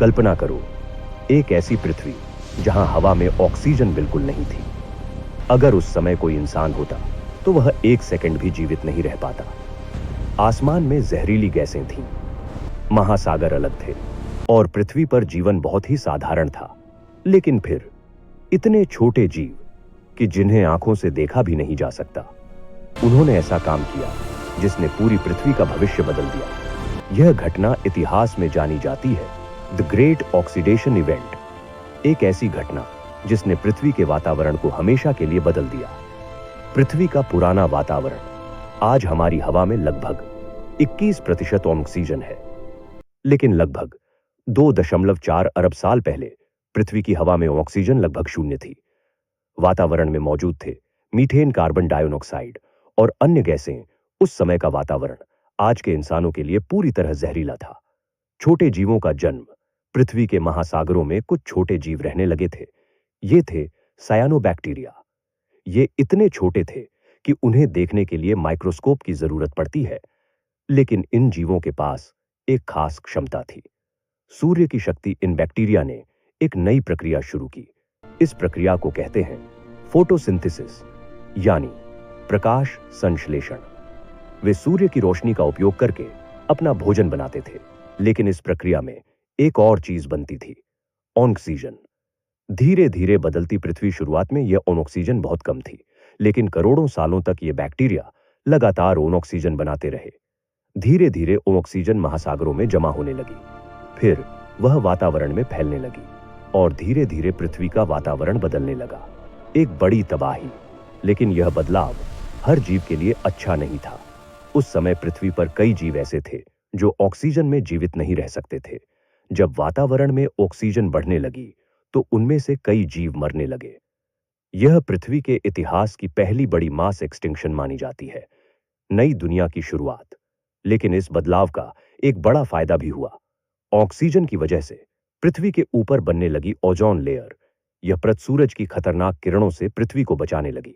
कल्पना करो, एक ऐसी पृथ्वी जहां हवा में ऑक्सीजन बिल्कुल नहीं थी। अगर उस समय कोई इंसान होता तो वह एक सेकंड भी जीवित नहीं रह पाता। आसमान में जहरीली गैसें थीं, महासागर अलग थे और पृथ्वी पर जीवन बहुत ही साधारण था। लेकिन फिर इतने छोटे जीव कि जिन्हें आंखों से देखा भी नहीं जा सकता, उन्होंने ऐसा काम किया जिसने पूरी पृथ्वी का भविष्य बदल दिया। यह घटना इतिहास में जानी जाती है, द ग्रेट ऑक्सीडेशन इवेंट। एक ऐसी घटना जिसने पृथ्वी के वातावरण को हमेशा के लिए बदल दिया। पृथ्वी का पुराना वातावरण, आज हमारी हवा में लगभग 21% ऑक्सीजन है। लेकिन लगभग 2.4 अरब साल पहले पृथ्वी की हवा में ऑक्सीजन लगभग शून्य थी। वातावरण में मौजूद थे मीथेन, कार्बन डाइऑक्साइड और अन्य गैसें। उस समय का वातावरण आज के इंसानों के लिए पूरी तरह जहरीला था। छोटे जीवों का जन्म, पृथ्वी के महासागरों में कुछ छोटे जीव रहने लगे थे। ये थे सायानोबैक्टीरिया। ये इतने छोटे थे कि उन्हें देखने के लिए माइक्रोस्कोप की जरूरत पड़ती है। लेकिन इन जीवों के पास एक खास क्षमता थी। सूर्य की शक्ति इन बैक्टीरिया ने एक नई प्रक्रिया शुरू की। इस प्रक्रिया को कहते हैं फोटोसिंथेसिस, यानी प्रकाश संश्लेषण। वे सूर्य की रोशनी का उपयोग करके अपना भोजन बनाते थे। लेकिन इस प्रक्रिया में एक और चीज बनती थी, ऑक्सीजन। धीरे धीरे बदलती पृथ्वी, शुरुआत में यह ऑक्सीजन बहुत कम थी, लेकिन करोड़ों सालों तक ये बैक्टीरिया लगातार ऑक्सीजन बनाते रहे। धीरे धीरे ऑक्सीजन महासागरों में जमा होने लगी, फिर वह वातावरण में फैलने लगी और धीरे धीरे पृथ्वी का वातावरण बदलने लगा। एक बड़ी तबाही। लेकिन यह बदलाव हर जीव के लिए अच्छा नहीं था। उस समय पृथ्वी पर कई जीव ऐसे थे जो ऑक्सीजन में जीवित नहीं रह सकते थे। जब वातावरण में ऑक्सीजन बढ़ने लगी तो उनमें से कई जीव मरने लगे। यह पृथ्वी के इतिहास की पहली बड़ी मास एक्सटिंक्शन मानी जाती है, नई दुनिया की शुरुआत। लेकिन इस बदलाव का एक बड़ा फायदा भी हुआ। ऑक्सीजन की वजह से पृथ्वी के ऊपर बनने लगी ओजोन लेयर। यह परत सूरज की खतरनाक किरणों से पृथ्वी को बचाने लगी।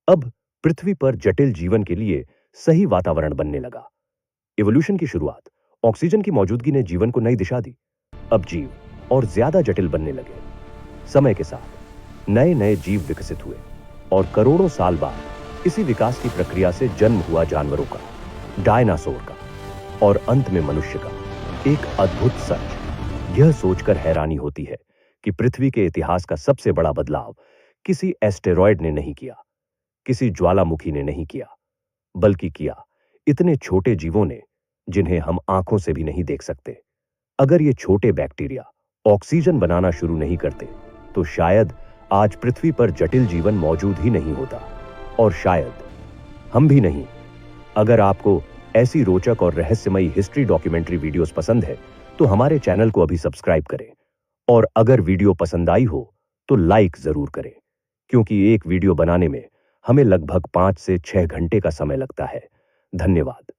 अब पृथ्वी पर जटिल जीवन के लिए सही वातावरण बनने लगा। इवोल्यूशन की शुरुआत, ऑक्सीजन की मौजूदगी ने जीवन को नई दिशा दी। अब जीव और ज्यादा जटिल बनने लगे। समय के साथ नए नए जीव विकसित हुए और करोड़ों साल बाद इसी विकास की प्रक्रिया से जन्म हुआ जानवरों का, डायनासोर का और अंत में मनुष्य का। एक अद्भुत सच यह सोचकर हैरानी होती है कि पृथ्वी के इतिहास का सबसे बड़ा बदलाव किसी एस्टेरॉयड ने नहीं किया, किसी ज्वालामुखी ने नहीं किया, बल्कि किया इतने छोटे जीवों ने जिन्हें हम आंखों से भी नहीं देख सकते। अगर ये छोटे बैक्टीरिया ऑक्सीजन बनाना शुरू नहीं करते तो शायद आज पृथ्वी पर जटिल जीवन मौजूद ही नहीं होता, और शायद हम भी नहीं। अगर आपको ऐसी रोचक और रहस्यमयी हिस्ट्री डॉक्यूमेंट्री वीडियोस पसंद है तो हमारे चैनल को अभी सब्सक्राइब करें, और अगर वीडियो पसंद आई हो तो लाइक जरूर करें, क्योंकि एक वीडियो बनाने में हमें लगभग 5 से 6 घंटे का समय लगता है। धन्यवाद।